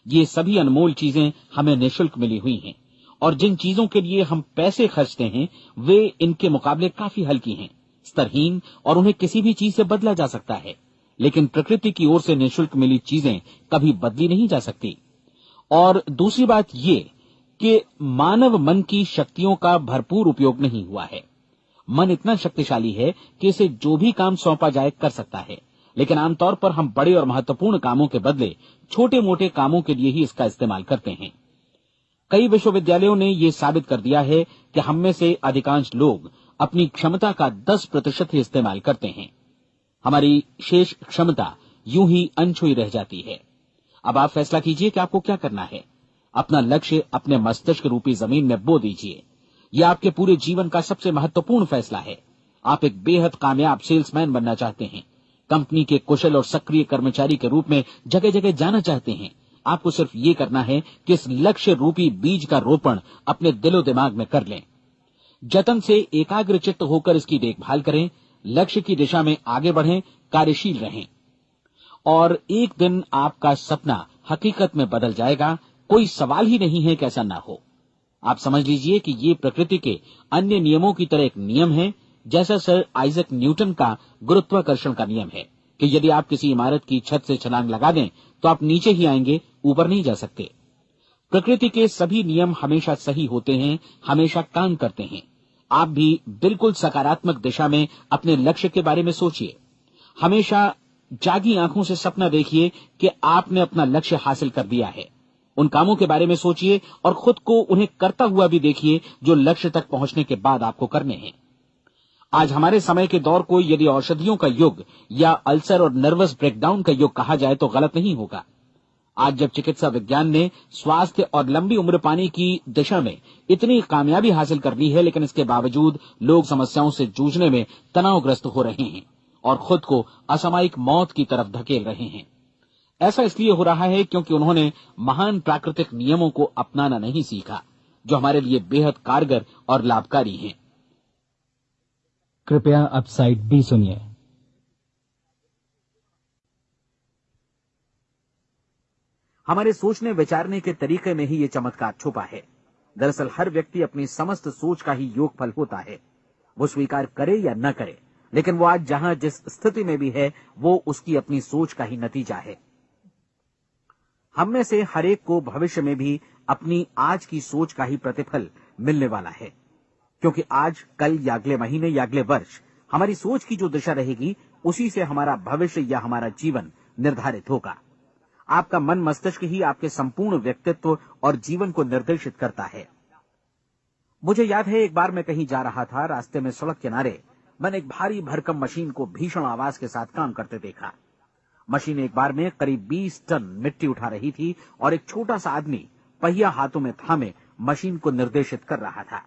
ये सभी अनमोल चीजें हमें निःशुल्क मिली हुई हैं। और जिन चीजों के लिए हम पैसे खर्चते हैं, वे इनके मुकाबले काफी हल्की हैं, स्तरहीन, और उन्हें किसी भी चीज से बदला जा सकता है। लेकिन प्रकृति की ओर से निःशुल्क मिली चीजें कभी बदली नहीं जा सकती। और दूसरी बात ये कि मानव मन की शक्तियों का भरपूर उपयोग नहीं हुआ है। मन इतना शक्तिशाली है कि इसे जो भी काम सौंपा जाए कर सकता है, लेकिन आमतौर पर हम बड़े और महत्वपूर्ण कामों के बदले छोटे मोटे कामों के लिए ही इसका इस्तेमाल करते हैं। कई विश्वविद्यालयों ने यह साबित कर दिया है कि हम में से अधिकांश लोग अपनी क्षमता का 10% ही इस्तेमाल करते हैं। हमारी शेष क्षमता यूं ही अनछुई रह जाती है। अब आप फैसला कीजिए कि आपको क्या करना है। अपना लक्ष्य अपने मस्तिष्क रूपी जमीन में बो दीजिए। यह आपके पूरे जीवन का सबसे महत्वपूर्ण फैसला है। आप एक बेहद कामयाब सेल्समैन बनना चाहते हैं, कंपनी के कुशल और सक्रिय कर्मचारी के रूप में जगह जगह जाना चाहते हैं। आपको सिर्फ ये करना है कि इस लक्ष्य रूपी बीज का रोपण अपने दिलो दिमाग में कर लें। जतन से एकाग्रचित्त होकर इसकी देखभाल करें, लक्ष्य की दिशा में आगे बढ़ें, कार्यशील रहें, और एक दिन आपका सपना हकीकत में बदल जाएगा। कोई सवाल ही नहीं है कि ऐसा ना हो। आप समझ लीजिए कि ये प्रकृति के अन्य नियमों की तरह एक नियम है, जैसा सर आइजक न्यूटन का गुरुत्वाकर्षण का नियम है कि यदि आप किसी इमारत की छत से छलांग लगा दें तो आप नीचे ही आएंगे, ऊपर नहीं जा सकते। प्रकृति के सभी नियम हमेशा सही होते हैं, हमेशा काम करते हैं। आप भी बिल्कुल सकारात्मक दिशा में अपने लक्ष्य के बारे में सोचिए। हमेशा जागी आंखों से सपना देखिए कि आपने अपना लक्ष्य हासिल कर दिया है। उन कामों के बारे में सोचिए और खुद को उन्हें करता हुआ भी देखिए जो लक्ष्य तक पहुंचने के बाद आपको करने हैं। आज हमारे समय के दौर को यदि औषधियों का युग या अल्सर और नर्वस ब्रेकडाउन का युग कहा जाए तो गलत नहीं होगा। आज जब चिकित्सा विज्ञान ने स्वास्थ्य और लंबी उम्र पाने की दिशा में इतनी कामयाबी हासिल कर ली है, लेकिन इसके बावजूद लोग समस्याओं से जूझने में तनावग्रस्त हो रहे हैं और खुद को असामयिक मौत की तरफ धकेल रहे हैं। ऐसा इसलिए हो रहा है क्योंकि उन्होंने महान प्राकृतिक नियमों को अपनाना नहीं सीखा, जो हमारे लिए बेहद कारगर और लाभकारी हैं। कृपया अब साइड बी सुनिए। हमारे सोचने विचारने के तरीके में ही ये चमत्कार छुपा है। दरअसल हर व्यक्ति अपनी समस्त सोच का ही योगफल होता है। वो स्वीकार करे या न करे, लेकिन वो आज जहां जिस स्थिति में भी है, वो उसकी अपनी सोच का ही नतीजा है। हम में से हर एक को भविष्य में भी अपनी आज की सोच का ही प्रतिफल मिलने वाला है, क्योंकि आज, कल या अगले महीने या अगले वर्ष हमारी सोच की जो दिशा रहेगी, उसी से हमारा भविष्य या हमारा जीवन निर्धारित होगा। आपका मन मस्तिष्क ही आपके संपूर्ण व्यक्तित्व और जीवन को निर्देशित करता है। मुझे याद है, एक बार मैं कहीं जा रहा था, रास्ते में सड़क किनारे मैंने एक भारी भरकम मशीन को भीषण आवाज के साथ काम करते देखा। मशीन एक बार में करीब 20 टन मिट्टी उठा रही थी और एक छोटा सा आदमी पहिया हाथों में थामे मशीन को निर्देशित कर रहा था।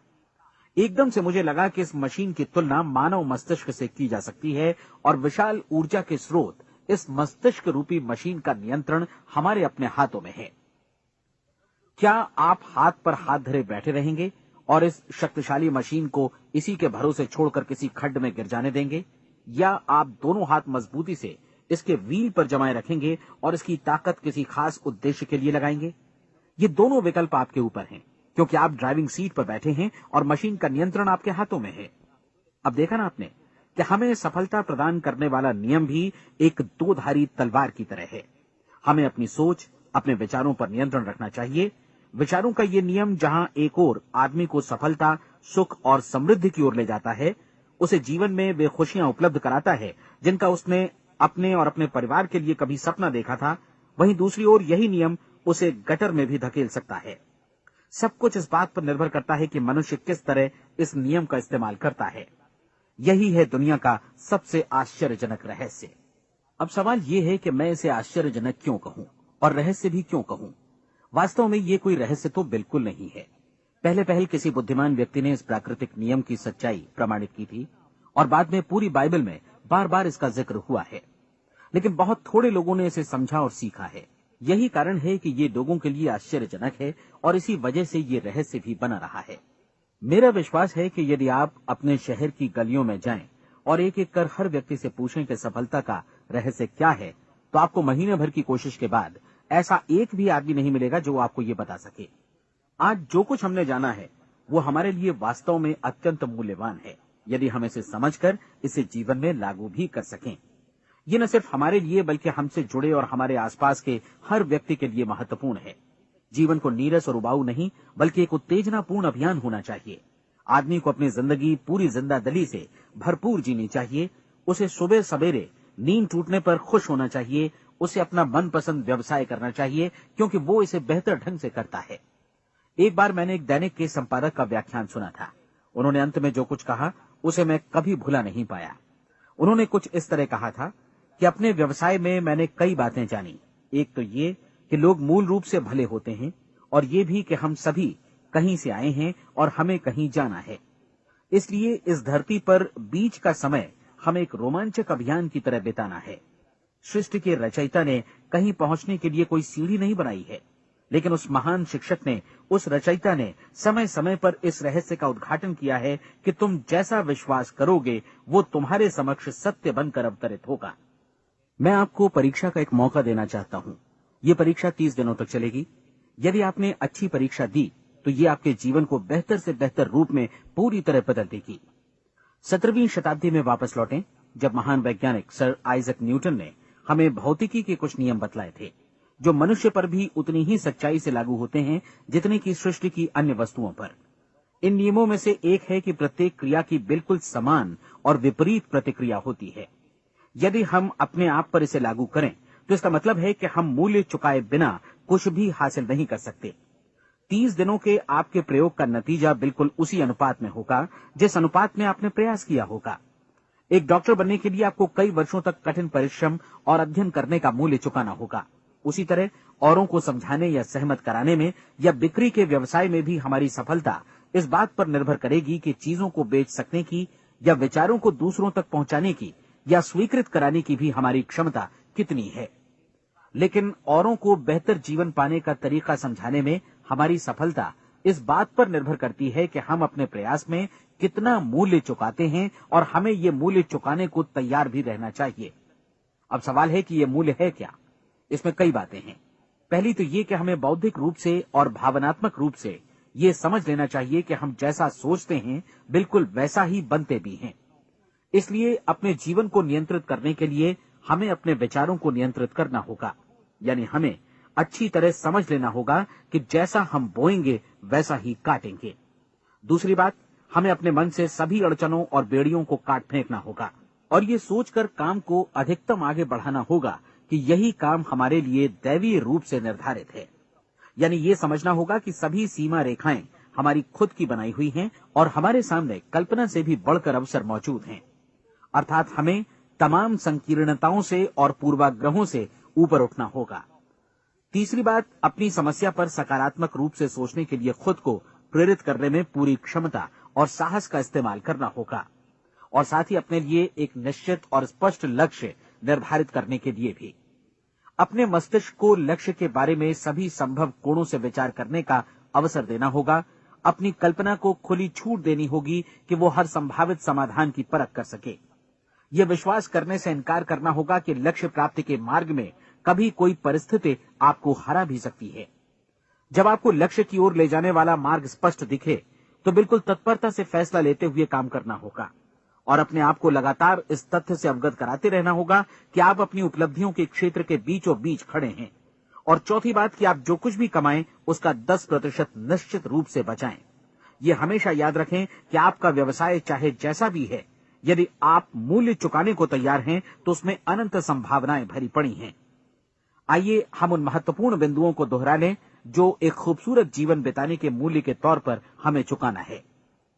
एकदम से मुझे लगा कि इस मशीन की तुलना मानव मस्तिष्क से की जा सकती है और विशाल ऊर्जा के स्रोत इस मस्तिष्क रूपी मशीन का नियंत्रण हमारे अपने हाथों में है। क्या आप हाथ पर हाथ धरे बैठे रहेंगे और इस शक्तिशाली मशीन को इसी के भरोसे छोड़कर किसी खड्ड में गिर जाने देंगे, या आप दोनों हाथ मजबूती से इसके व्हील पर जमाए रखेंगे और इसकी ताकत किसी खास उद्देश्य के लिए लगाएंगे? ये दोनों विकल्प आपके ऊपर हैं, क्योंकि आप ड्राइविंग सीट पर बैठे हैं और मशीन का नियंत्रण आपके हाथों में है। अब देखा ना आपने कि हमें सफलता प्रदान करने वाला नियम भी एक दो-धारी तलवार की तरह है। हमें अपनी सोच, अपने विचारों पर नियंत्रण रखना चाहिए। विचारों का ये नियम जहां एक ओर आदमी को सफलता, सुख और समृद्धि की ओर ले जाता है, उसे जीवन में वे खुशियां उपलब्ध कराता है जिनका उसने अपने और अपने परिवार के लिए कभी सपना देखा था, वहीं दूसरी ओर यही नियम उसे गटर में भी धकेल सकता है। सब कुछ इस बात पर निर्भर करता है कि मनुष्य किस तरह इस नियम का इस्तेमाल करता है। यही है दुनिया का सबसे आश्चर्यजनक रहस्य। अब सवाल यह है कि मैं इसे आश्चर्यजनक क्यों कहूं और रहस्य भी क्यों कहूं? वास्तव में ये कोई रहस्य तो बिल्कुल नहीं है। पहले पहल किसी बुद्धिमान व्यक्ति ने इस प्राकृतिक नियम की सच्चाई प्रमाणित की थी और बाद में पूरी बाइबल में बार बार इसका जिक्र हुआ है। लेकिन बहुत थोड़े लोगों ने इसे समझा और सीखा है। यही कारण है कि ये लोगों के लिए आश्चर्यजनक है और इसी वजह से ये रहस्य भी बना रहा है। मेरा विश्वास है कि यदि आप अपने शहर की गलियों में जाएं और एक एक कर हर व्यक्ति से पूछें कि सफलता का रहस्य क्या है, तो आपको महीने भर की कोशिश के बाद ऐसा एक भी आदमी नहीं मिलेगा जो आपको ये बता सके। आज जो कुछ हमने जाना है वो हमारे लिए वास्तव में अत्यंत मूल्यवान है, यदि हम इसे समझकर इसे जीवन में लागू भी कर सकें। ये न सिर्फ हमारे लिए बल्कि हमसे जुड़े और हमारे आसपास के हर व्यक्ति के लिए महत्वपूर्ण है। जीवन को नीरस और उबाऊ नहीं बल्कि एक उत्तेजनापूर्ण अभियान होना चाहिए। आदमी को अपनी जिंदगी पूरी जिंदादिली से भरपूर जीनी चाहिए। उसे सुबह सवेरे नींद टूटने पर खुश होना चाहिए। उसे अपना मनपसंद व्यवसाय करना चाहिए क्योंकि वो इसे बेहतर ढंग से करता है। एक बार मैंने एक दैनिक के संपादक का व्याख्यान सुना था। उन्होंने अंत में जो कुछ कहा उसे मैं कभी भुला नहीं पाया। उन्होंने कुछ इस तरह कहा था कि अपने व्यवसाय में मैंने कई बातें जानी। एक तो ये कि लोग मूल रूप से भले होते हैं और ये भी कि हम सभी कहीं से आए हैं और हमें कहीं जाना है। इसलिए इस धरती पर बीच का समय हमें एक रोमांचक अभियान की तरह बिताना है। सृष्टि के रचयिता ने कहीं पहुंचने के लिए कोई सीढ़ी नहीं बनाई है, लेकिन उस महान शिक्षक ने, उस रचयिता ने समय समय पर इस रहस्य का उद्घाटन किया है कि तुम जैसा विश्वास करोगे वो तुम्हारे समक्ष सत्य बनकर अवतरित होगा। मैं आपको परीक्षा का एक मौका देना चाहता हूं। ये परीक्षा 30 दिनों तक चलेगी। यदि आपने अच्छी परीक्षा दी तो ये आपके जीवन को बेहतर से बेहतर रूप में पूरी तरह बदल देगी। 17वीं शताब्दी में वापस लौटें, जब महान वैज्ञानिक सर आइजक न्यूटन ने हमें भौतिकी के कुछ नियम बतलाए थे, जो मनुष्य पर भी उतनी ही सच्चाई से लागू होते हैं जितनी की सृष्टि की अन्य वस्तुओं पर। इन नियमों में से एक है कि प्रत्येक क्रिया की बिल्कुल समान और विपरीत प्रतिक्रिया होती है। यदि हम अपने आप पर इसे लागू करें तो इसका मतलब है कि हम मूल्य चुकाए बिना कुछ भी हासिल नहीं कर सकते। 30 दिनों के आपके प्रयोग का नतीजा बिल्कुल उसी अनुपात में होगा जिस अनुपात में आपने प्रयास किया होगा। एक डॉक्टर बनने के लिए आपको कई वर्षों तक कठिन परिश्रम और अध्ययन करने का मूल्य चुकाना होगा। उसी तरह औरों को समझाने या सहमत कराने में या बिक्री के व्यवसाय में भी हमारी सफलता इस बात पर निर्भर करेगी कि चीजों को बेच सकने की या विचारों को दूसरों तक पहुंचाने की या स्वीकृत कराने की भी हमारी क्षमता कितनी है। लेकिन औरों को बेहतर जीवन पाने का तरीका समझाने में हमारी सफलता इस बात पर निर्भर करती है कि हम अपने प्रयास में कितना मूल्य चुकाते हैं और हमें ये मूल्य चुकाने को तैयार भी रहना चाहिए। अब सवाल है कि ये मूल्य है क्या? इसमें कई बातें हैं। पहली तो ये कि हमें बौद्धिक रूप से और भावनात्मक रूप से ये समझ लेना चाहिए कि हम जैसा सोचते हैं बिल्कुल वैसा ही बनते भी हैं। इसलिए अपने जीवन को नियंत्रित करने के लिए हमें अपने विचारों को नियंत्रित करना होगा। यानी हमें अच्छी तरह समझ लेना होगा कि जैसा हम बोएंगे वैसा ही काटेंगे। दूसरी बात, हमें अपने मन से सभी अड़चनों और बेड़ियों को काट फेंकना होगा और ये सोचकर काम को अधिकतम आगे बढ़ाना होगा कि यही काम हमारे लिए दैवीय रूप से निर्धारित है। यानी ये समझना होगा कि सभी सीमा रेखाएं हमारी खुद की बनाई हुई हैं और हमारे सामने कल्पना से भी बढ़कर अवसर मौजूद हैं। अर्थात हमें तमाम संकीर्णताओं से और पूर्वाग्रहों से ऊपर उठना होगा। तीसरी बात, अपनी समस्या पर सकारात्मक रूप से सोचने के लिए खुद को प्रेरित करने में पूरी क्षमता और साहस का इस्तेमाल करना होगा और साथ ही अपने लिए एक निश्चित और स्पष्ट लक्ष्य निर्धारित करने के लिए भी। अपने मस्तिष्क को लक्ष्य के बारे में सभी संभव कोणों से विचार करने का अवसर देना होगा। अपनी कल्पना को खुली छूट देनी होगी कि वो हर संभावित समाधान की परख कर सके। यह विश्वास करने से इनकार करना होगा कि लक्ष्य प्राप्ति के मार्ग में कभी कोई परिस्थिति आपको हरा भी सकती है। जब आपको लक्ष्य की ओर ले जाने वाला मार्ग स्पष्ट दिखे तो बिल्कुल तत्परता से फैसला लेते हुए काम करना होगा और अपने आप को लगातार इस तथ्य से अवगत कराते रहना होगा कि आप अपनी उपलब्धियों के क्षेत्र के बीचों बीच खड़े हैं। और चौथी बात कि आप जो कुछ भी कमाएं उसका 10% निश्चित रूप से बचाएं। ये हमेशा याद रखें कि आपका व्यवसाय चाहे जैसा भी है, यदि आप मूल्य चुकाने को तैयार हैं तो उसमें अनंत संभावनाएं भरी पड़ी हैं। आइए हम उन महत्वपूर्ण बिंदुओं को दोहरा लें जो एक खूबसूरत जीवन बिताने के मूल्य के तौर पर हमें चुकाना है।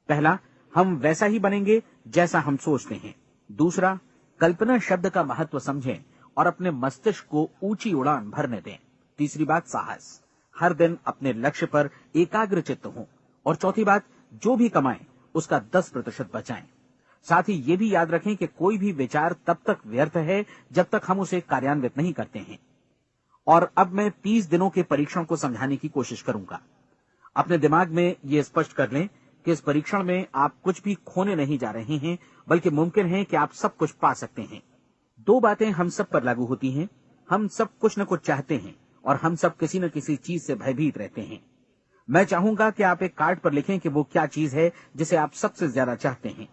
पहला, हम वैसा ही बनेंगे जैसा हम सोचते हैं। दूसरा, कल्पना शब्द का महत्व समझें और अपने मस्तिष्क को ऊंची उड़ान भरने दें। तीसरी बात, साहस, हर दिन अपने लक्ष्य पर एकाग्रचित्त हों। और चौथी बात, जो भी कमाएं उसका 10% बचाएं। साथ ही ये भी याद रखें कि कोई भी विचार तब तक व्यर्थ है जब तक हम उसे कार्यान्वित नहीं करते हैं। और अब मैं 30 दिनों के परीक्षण को समझाने की कोशिश करूंगा। अपने दिमाग में ये स्पष्ट कर लें कि इस परीक्षण में आप कुछ भी खोने नहीं जा रहे हैं, बल्कि मुमकिन है कि आप सब कुछ पा सकते हैं। 2 बातें हम सब पर लागू होती हैं। हम सब कुछ न कुछ चाहते हैं और हम सब किसी न किसी चीज से भयभीत रहते हैं। मैं चाहूंगा कि आप एक कार्ड पर लिखें कि वो क्या चीज है जिसे आप सबसे ज्यादा चाहते हैं।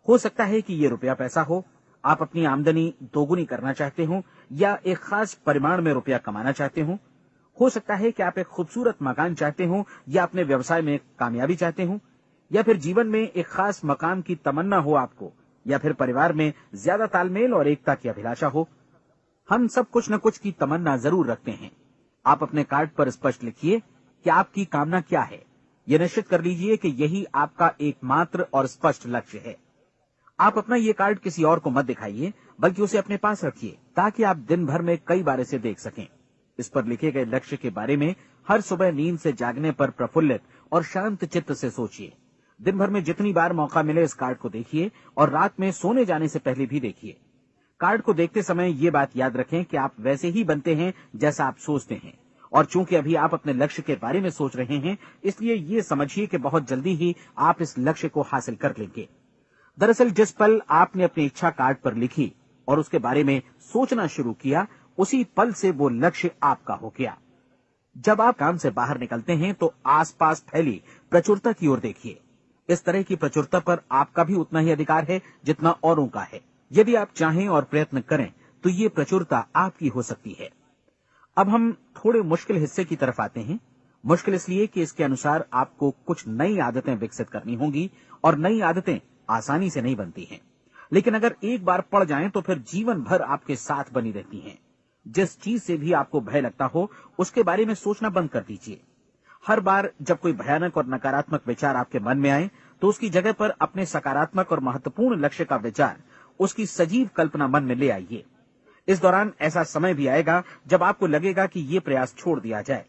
हो सकता है कि ये रुपया पैसा हो, आप अपनी आमदनी दोगुनी करना चाहते हो, या एक खास परिमाण में रुपया कमाना चाहते हो सकता है कि आप एक खूबसूरत मकान चाहते हो, या अपने व्यवसाय में कामयाबी चाहते हो, या फिर जीवन में एक खास मकाम की तमन्ना हो आपको, या फिर परिवार में ज्यादा तालमेल और एकता की अभिलाषा हो। हम सब कुछ न कुछ की तमन्ना जरूर रखते हैं। आप अपने कार्ड पर स्पष्ट लिखिए कि आपकी कामना क्या है। यह निश्चित कर लीजिए कि यही आपका एकमात्र और स्पष्ट लक्ष्य है। आप अपना ये कार्ड किसी और को मत दिखाइए, बल्कि उसे अपने पास रखिए, ताकि आप दिन भर में कई बार इसे देख सकें। इस पर लिखे गए लक्ष्य के बारे में हर सुबह नींद से जागने पर प्रफुल्लित और शांत चित्त से सोचिए। दिन भर में जितनी बार मौका मिले इस कार्ड को देखिए, और रात में सोने जाने से पहले भी देखिए। कार्ड को देखते समय ये बात याद रखें कि आप वैसे ही बनते हैं जैसा आप सोचते हैं, और चूंकि अभी आप अपने लक्ष्य के बारे में सोच रहे हैं, इसलिए ये समझिए कि बहुत जल्दी ही आप इस लक्ष्य को हासिल कर लेंगे। दरअसल जिस पल आपने अपनी इच्छा कार्ड पर लिखी और उसके बारे में सोचना शुरू किया, उसी पल से वो लक्ष्य आपका हो गया। जब आप काम से बाहर निकलते हैं तो आसपास फैली प्रचुरता की ओर देखिए। इस तरह की प्रचुरता पर आपका भी उतना ही अधिकार है जितना औरों का है। यदि आप चाहें और प्रयत्न करें तो ये प्रचुरता आपकी हो सकती है। अब हम थोड़े मुश्किल हिस्से की तरफ आते हैं। मुश्किल इसलिए कि इसके अनुसार आपको कुछ नई आदतें विकसित करनी होंगी, और नई आदतें आसानी से नहीं बनती हैं, लेकिन अगर एक बार पड़ जाएं तो फिर जीवन भर आपके साथ बनी रहती हैं। जिस चीज से भी आपको भय लगता हो, उसके बारे में सोचना बंद कर दीजिए। हर बार जब कोई भयानक और नकारात्मक विचार आपके मन में आए, तो उसकी जगह पर अपने सकारात्मक और महत्वपूर्ण लक्ष्य का विचार, उसकी सजीव कल्पना मन में ले आइए। इस दौरान ऐसा समय भी आएगा जब आपको लगेगा कि ये प्रयास छोड़ दिया जाए,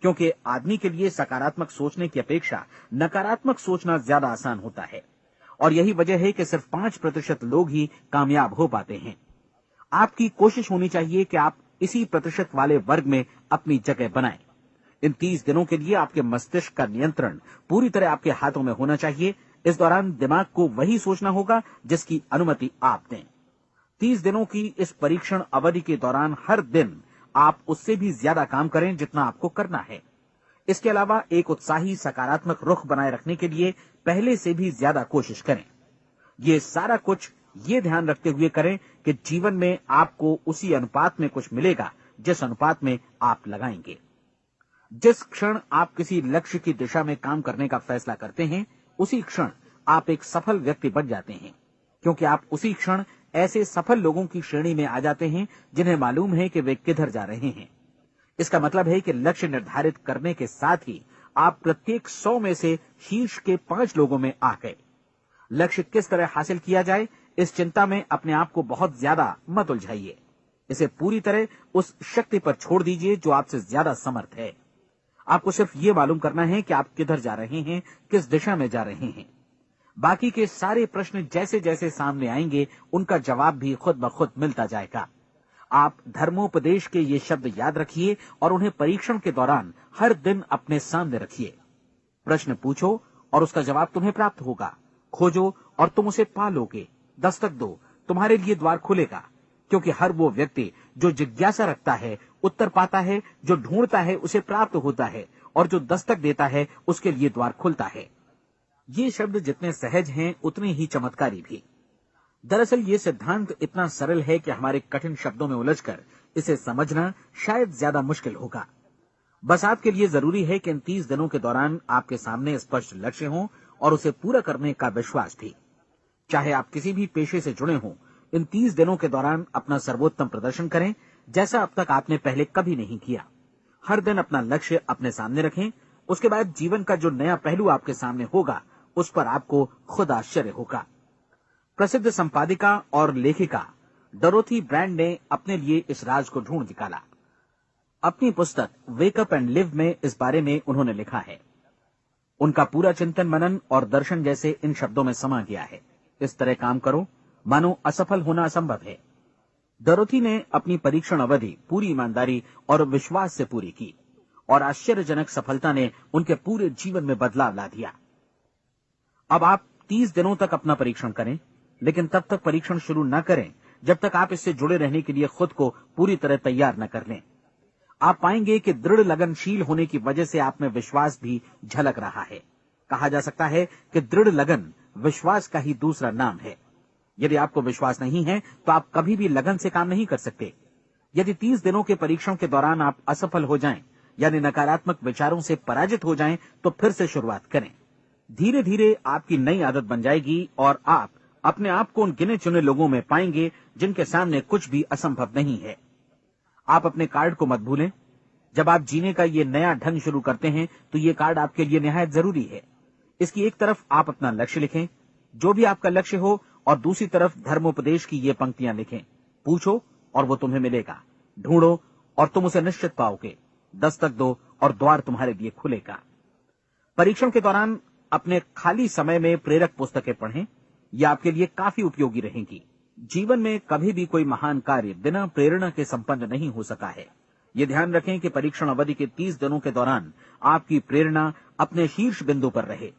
क्योंकि आदमी के लिए सकारात्मक सोचने की अपेक्षा नकारात्मक सोचना ज्यादा आसान होता है, और यही वजह है कि सिर्फ 5% लोग ही कामयाब हो पाते हैं। आपकी कोशिश होनी चाहिए कि आप इसी प्रतिशत वाले वर्ग में अपनी जगह बनाएं। इन 30 दिनों के लिए आपके मस्तिष्क का नियंत्रण पूरी तरह आपके हाथों में होना चाहिए। इस दौरान दिमाग को वही सोचना होगा जिसकी अनुमति आप दें। 30 दिनों की इस परीक्षण अवधि के दौरान हर दिन आप उससे भी ज्यादा काम करें जितना आपको करना है। इसके अलावा एक उत्साही सकारात्मक रुख बनाए रखने के लिए पहले से भी ज्यादा कोशिश करें। ये सारा कुछ ये ध्यान रखते हुए करें कि जीवन में आपको उसी अनुपात में कुछ मिलेगा जिस अनुपात में आप लगाएंगे। जिस क्षण आप किसी लक्ष्य की दिशा में काम करने का फैसला करते हैं, उसी क्षण आप एक सफल व्यक्ति बन जाते हैं, क्योंकि आप उसी क्षण ऐसे सफल लोगों की श्रेणी में आ जाते हैं जिन्हें मालूम है कि वे किधर जा रहे हैं। इसका मतलब है कि लक्ष्य निर्धारित करने के साथ ही आप प्रत्येक 100 में से शीर्ष के 5 लोगों में आ गए। लक्ष्य किस तरह हासिल किया जाए, इस चिंता में अपने आप को बहुत ज्यादा मत उलझाइए। इसे पूरी तरह उस शक्ति पर छोड़ दीजिए जो आपसे ज्यादा समर्थ है। आपको सिर्फ ये मालूम करना है कि आप किधर जा रहे हैं, किस दिशा में जा रहे हैं। बाकी के सारे प्रश्न जैसे जैसे सामने आएंगे, उनका जवाब भी खुद ब खुद मिलता जाएगा। आप धर्मोपदेश के ये शब्द याद रखिए और उन्हें परीक्षण के दौरान हर दिन अपने सामने रखिए। प्रश्न पूछो और उसका जवाब तुम्हें प्राप्त होगा। खोजो और तुम उसे पा लोगे। दस्तक दो, तुम्हारे लिए द्वार खुलेगा, क्योंकि हर वो व्यक्ति जो जिज्ञासा रखता है उत्तर पाता है, जो ढूंढता है उसे प्राप्त होता है, और जो दस्तक देता है उसके लिए द्वार खुलता है। ये शब्द जितने सहज हैं उतने ही चमत्कारी भी। दरअसल ये सिद्धांत इतना सरल है कि हमारे कठिन शब्दों में उलझकर इसे समझना शायद ज्यादा मुश्किल होगा। बस आपके लिए जरूरी है कि इन 30 दिनों के दौरान आपके सामने स्पष्ट लक्ष्य हो और उसे पूरा करने का विश्वास भी। चाहे आप किसी भी पेशे से जुड़े हों, इन 30 दिनों के दौरान अपना सर्वोत्तम प्रदर्शन करें, जैसा अब तक आपने पहले कभी नहीं किया। हर दिन अपना लक्ष्य अपने सामने रखें। उसके बाद जीवन का जो नया पहलू आपके सामने होगा, उस पर आपको खुद आश्चर्य होगा। प्रसिद्ध संपादिका और लेखिका डोरोथी ब्रैंड ने अपने लिए इस राज को ढूंढ निकाला। अपनी पुस्तक वेक अप एंड लिव में इस बारे में उन्होंने लिखा है। उनका पूरा चिंतन मनन और दर्शन जैसे इन शब्दों में समा गया है। इस तरह काम करो मानो असफल होना असंभव है। डोरोथी ने अपनी परीक्षण अवधि पूरी ईमानदारी और विश्वास से पूरी की और आश्चर्यजनक सफलता ने उनके पूरे जीवन में बदलाव ला दिया। अब आप 30 दिनों तक अपना परीक्षण करें, लेकिन तब तक परीक्षण शुरू न करें जब तक आप इससे जुड़े रहने के लिए खुद को पूरी तरह तैयार न कर लें। आप पाएंगे कि दृढ़ लगनशील होने की वजह से आप में विश्वास भी झलक रहा है। कहा जा सकता है कि दृढ़ लगन विश्वास का ही दूसरा नाम है। यदि आपको विश्वास नहीं है तो आप कभी भी लगन से काम नहीं कर सकते। यदि 30 दिनों के परीक्षण के दौरान आप असफल हो जाएं, यानी नकारात्मक विचारों से पराजित हो जाएं, तो फिर से शुरुआत करें। धीरे धीरे आपकी नई आदत बन जाएगी और आप अपने आप को उन गिने चुने लोगों में पाएंगे जिनके सामने कुछ भी असंभव नहीं है। आप अपने कार्ड को मत भूलें। जब आप जीने का ये नया ढंग शुरू करते हैं तो ये कार्ड आपके लिए निहायत जरूरी है। इसकी एक तरफ आप अपना लक्ष्य लिखें, जो भी आपका लक्ष्य हो, और दूसरी तरफ धर्मोपदेश की ये पंक्तियां लिखें। पूछो और वो तुम्हें मिलेगा, ढूंढो और तुम उसे निश्चित पाओगे, दस्तक दो और द्वार तुम्हारे लिए खुलेगा। परीक्षण के दौरान अपने खाली समय में प्रेरक पुस्तकें पढ़ें, ये आपके लिए काफी उपयोगी रहेंगी। जीवन में कभी भी कोई महान कार्य बिना प्रेरणा के संपन्न नहीं हो सका है। ये ध्यान रखें कि परीक्षण अवधि के 30 दिनों के दौरान आपकी प्रेरणा अपने शीर्ष बिंदु पर रहे।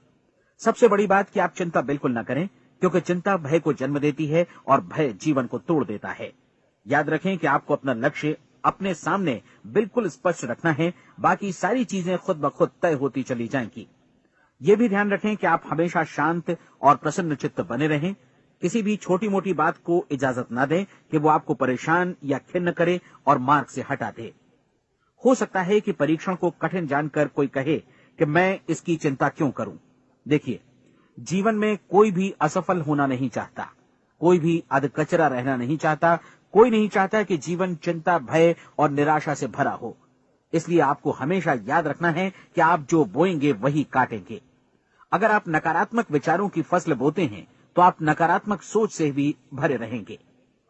सबसे बड़ी बात कि आप चिंता बिल्कुल न करें, क्योंकि चिंता भय को जन्म देती है और भय जीवन को तोड़ देता है। याद रखें कि आपको अपना लक्ष्य अपने सामने बिल्कुल स्पष्ट रखना है, बाकी सारी चीजें खुद ब खुद तय होती चली जाएंगी। ये भी ध्यान रखें कि आप हमेशा शांत और प्रसन्न चित्त बने रहें। किसी भी छोटी मोटी बात को इजाजत न दें कि वो आपको परेशान या खिन्न करे और मार्ग से हटा दे। हो सकता है कि परीक्षण को कठिन जानकर कोई कहे कि मैं इसकी चिंता क्यों करूं। देखिए, जीवन में कोई भी असफल होना नहीं चाहता, कोई भी अधकचरा रहना नहीं चाहता, कोई नहीं चाहता कि जीवन चिंता, भय और निराशा से भरा हो। इसलिए आपको हमेशा याद रखना है कि आप जो बोएंगे वही काटेंगे। अगर आप नकारात्मक विचारों की फसल बोते हैं तो आप नकारात्मक सोच से भी भरे रहेंगे,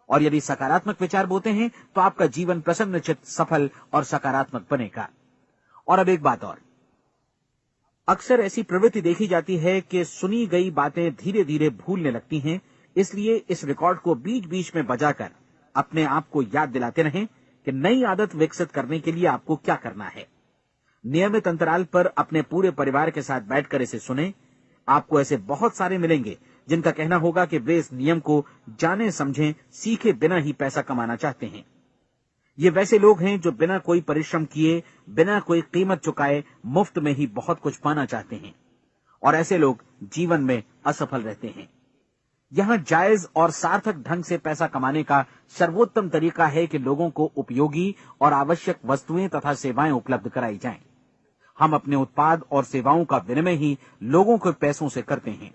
और यदि सकारात्मक विचार बोते हैं तो आपका जीवन प्रसन्नचित्त, सफल और सकारात्मक बनेगा। और अब एक बात और, अक्सर ऐसी प्रवृत्ति देखी जाती है कि सुनी गई बातें धीरे धीरे भूलने लगती हैं। इसलिए इस रिकॉर्ड को बीच बीच में बजाकर अपने आप को याद दिलाते रहें कि नई आदत विकसित करने के लिए आपको क्या करना है। नियमित अंतराल पर अपने पूरे परिवार के साथ बैठकर इसे सुनें। आपको ऐसे बहुत सारे मिलेंगे जिनका कहना होगा कि वे इस नियम को जाने समझें सीखे बिना ही पैसा कमाना चाहते हैं। ये वैसे लोग हैं जो बिना कोई परिश्रम किए, बिना कोई कीमत चुकाए मुफ्त में ही बहुत कुछ पाना चाहते हैं, और ऐसे लोग जीवन में असफल रहते हैं। यहां जायज और सार्थक ढंग से पैसा कमाने का सर्वोत्तम तरीका है कि लोगों को उपयोगी और आवश्यक वस्तुएं तथा सेवाएं उपलब्ध कराई जाएं। हम अपने उत्पाद और सेवाओं का विनिमय ही लोगों के पैसों से करते हैं।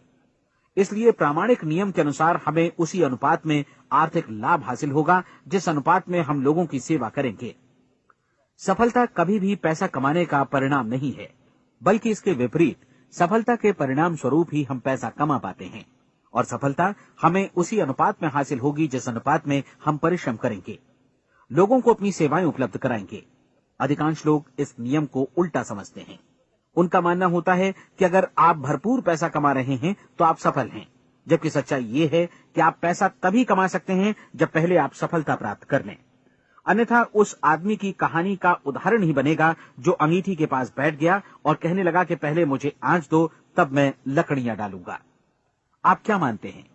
इसलिए प्रामाणिक नियम के अनुसार हमें उसी अनुपात में आर्थिक लाभ हासिल होगा जिस अनुपात में हम लोगों की सेवा करेंगे। सफलता कभी भी पैसा कमाने का परिणाम नहीं है, बल्कि इसके विपरीत सफलता के परिणाम स्वरूप ही हम पैसा कमा पाते हैं, और सफलता हमें उसी अनुपात में हासिल होगी जिस अनुपात में हम परिश्रम करेंगे, लोगों को अपनी सेवाएं उपलब्ध कराएंगे। अधिकांश लोग इस नियम को उल्टा समझते हैं। उनका मानना होता है कि अगर आप भरपूर पैसा कमा रहे हैं तो आप सफल हैं, जबकि सच्चाई ये है कि आप पैसा तभी कमा सकते हैं जब पहले आप सफलता प्राप्त कर लें। अन्यथा उस आदमी की कहानी का उदाहरण ही बनेगा जो अंगीठी के पास बैठ गया और कहने लगा कि पहले मुझे आंच दो, तब मैं लकड़ियां डालूंगा। आप क्या मानते हैं,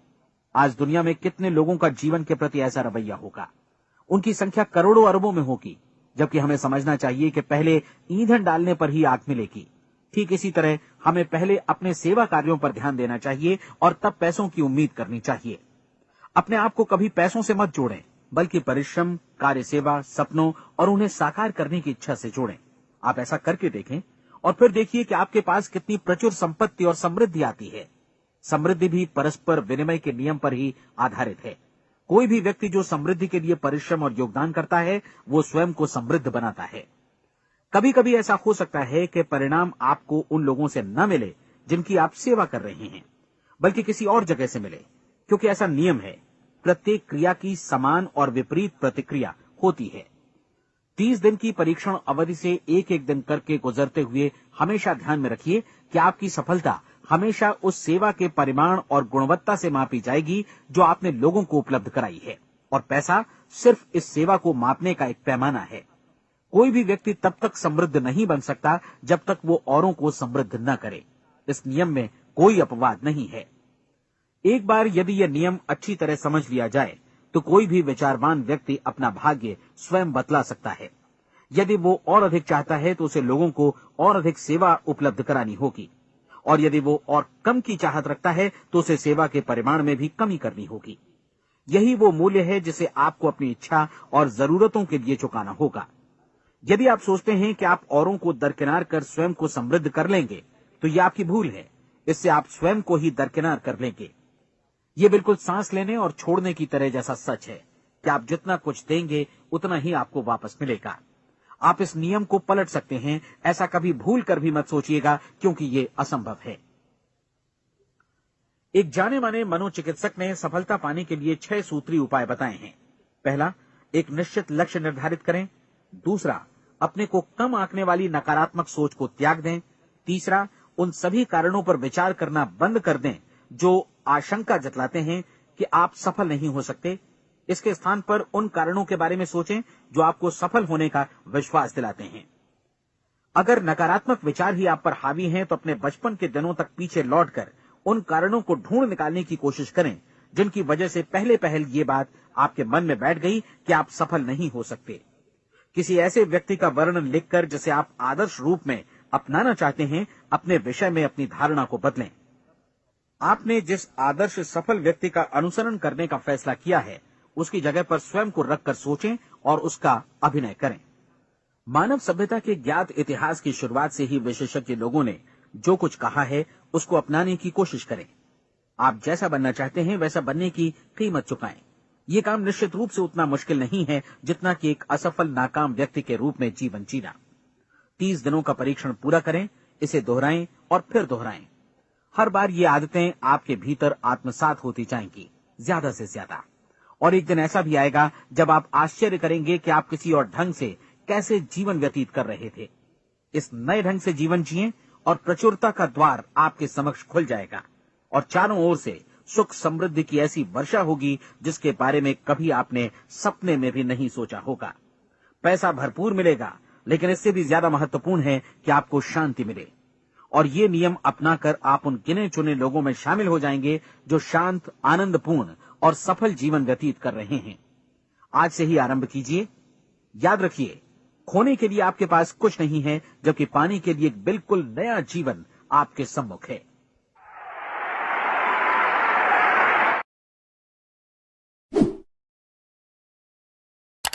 आज दुनिया में कितने लोगों का जीवन के प्रति ऐसा रवैया होगा? उनकी संख्या करोड़ों अरबों में होगी, जबकि हमें समझना चाहिए कि पहले ईंधन डालने पर ही आग मिलेगी। ठीक इसी तरह हमें पहले अपने सेवा कार्यों पर ध्यान देना चाहिए और तब पैसों की उम्मीद करनी चाहिए। अपने आप को कभी पैसों से मत जोड़ें, बल्कि परिश्रम, कार्य सेवा, सपनों और उन्हें साकार करने की इच्छा से जोड़ें। आप ऐसा करके देखें और फिर देखिए कि आपके पास कितनी प्रचुर संपत्ति और समृद्धि आती है। समृद्धि भी परस्पर विनिमय के नियम पर ही आधारित है। कोई भी व्यक्ति जो समृद्धि के लिए परिश्रम और योगदान करता है, वो स्वयं को समृद्ध बनाता है। कभी कभी ऐसा हो सकता है कि परिणाम आपको उन लोगों से न मिले जिनकी आप सेवा कर रहे हैं, बल्कि किसी और जगह से मिले, क्योंकि ऐसा नियम है, प्रत्येक क्रिया की समान और विपरीत प्रतिक्रिया होती है। 30 दिन की परीक्षण अवधि से एक एक दिन करके गुजरते हुए हमेशा ध्यान में रखिए कि आपकी सफलता हमेशा उस सेवा के परिमाण और गुणवत्ता से मापी जाएगी जो आपने लोगों को उपलब्ध कराई है, और पैसा सिर्फ इस सेवा को मापने का एक पैमाना है। कोई भी व्यक्ति तब तक समृद्ध नहीं बन सकता जब तक वो औरों को समृद्ध न करे। इस नियम में कोई अपवाद नहीं है। एक बार यदि यह नियम अच्छी तरह समझ लिया जाए तो कोई भी विचारवान व्यक्ति अपना भाग्य स्वयं बतला सकता है। यदि वो और अधिक चाहता है तो उसे लोगों को और अधिक सेवा उपलब्ध करानी होगी, और यदि वो और कम की चाहत रखता है तो उसे सेवा के परिमाण में भी कमी करनी होगी। यही वो मूल्य है जिसे आपको अपनी इच्छा और जरूरतों के लिए चुकाना होगा। यदि आप सोचते हैं कि आप औरों को दरकिनार कर स्वयं को समृद्ध कर लेंगे तो ये आपकी भूल है। इससे आप स्वयं को ही दरकिनार कर लेंगे। ये बिल्कुल सांस लेने और छोड़ने की तरह जैसा सच है कि आप जितना कुछ देंगे उतना ही आपको वापस मिलेगा। आप इस नियम को पलट सकते हैं, ऐसा कभी भूल कर भी मत सोचिएगा, क्योंकि ये असंभव है। एक जाने माने मनोचिकित्सक ने सफलता पाने के लिए 6 सूत्री उपाय बताए हैं। पहला, एक निश्चित लक्ष्य निर्धारित करें। दूसरा, अपने को कम आंकने वाली नकारात्मक सोच को त्याग दें। तीसरा, उन सभी कारणों पर विचार करना बंद कर दें जो आशंका जतलाते हैं कि आप सफल नहीं हो सकते। इसके स्थान पर उन कारणों के बारे में सोचें जो आपको सफल होने का विश्वास दिलाते हैं। अगर नकारात्मक विचार ही आप पर हावी हैं तो अपने बचपन के दिनों तक पीछे लौटकर उन कारणों को ढूंढ निकालने की कोशिश करें जिनकी वजह से पहले पहल ये बात आपके मन में बैठ गई कि आप सफल नहीं हो सकते। किसी ऐसे व्यक्ति का वर्णन लिखकर जिसे आप आदर्श रूप में अपनाना चाहते हैं, अपने विषय में अपनी धारणा को बदलें। आपने जिस आदर्श सफल व्यक्ति का अनुसरण करने का फैसला किया है उसकी जगह पर स्वयं को रखकर सोचें और उसका अभिनय करें। मानव सभ्यता के ज्ञात इतिहास की शुरुआत से ही विशेषज्ञ लोगों ने जो कुछ कहा है उसको अपनाने की कोशिश करें। आप जैसा बनना चाहते हैं वैसा बनने की कीमत चुकाएं। ये काम निश्चित रूप से उतना मुश्किल नहीं है जितना कि एक असफल नाकाम व्यक्ति के रूप में जीवन जीना। 30 दिनों का परीक्षण पूरा करें, इसे दोहराएं और फिर दोहराएं। हर बार ये आदतें आपके भीतर आत्मसात होती जाएंगी, ज्यादा से ज्यादा। और एक दिन ऐसा भी आएगा जब आप आश्चर्य करेंगे कि आप किसी और ढंग से कैसे जीवन व्यतीत कर रहे थे। इस नए ढंग से जीवन जिएं और प्रचुरता का द्वार आपके समक्ष खुल जाएगा और चारों ओर से सुख समृद्धि की ऐसी वर्षा होगी जिसके बारे में कभी आपने सपने में भी नहीं सोचा होगा। पैसा भरपूर मिलेगा, लेकिन इससे भी ज्यादा महत्वपूर्ण है कि आपको शांति मिले। और ये नियम अपनाकर आप उन गिने चुने लोगों में शामिल हो जाएंगे जो शांत, आनंदपूर्ण और सफल जीवन व्यतीत कर रहे हैं। आज से ही आरंभ कीजिए। याद रखिए, खोने के लिए आपके पास कुछ नहीं है, जबकि पाने के लिए एक बिल्कुल नया जीवन आपके सम्मुख है।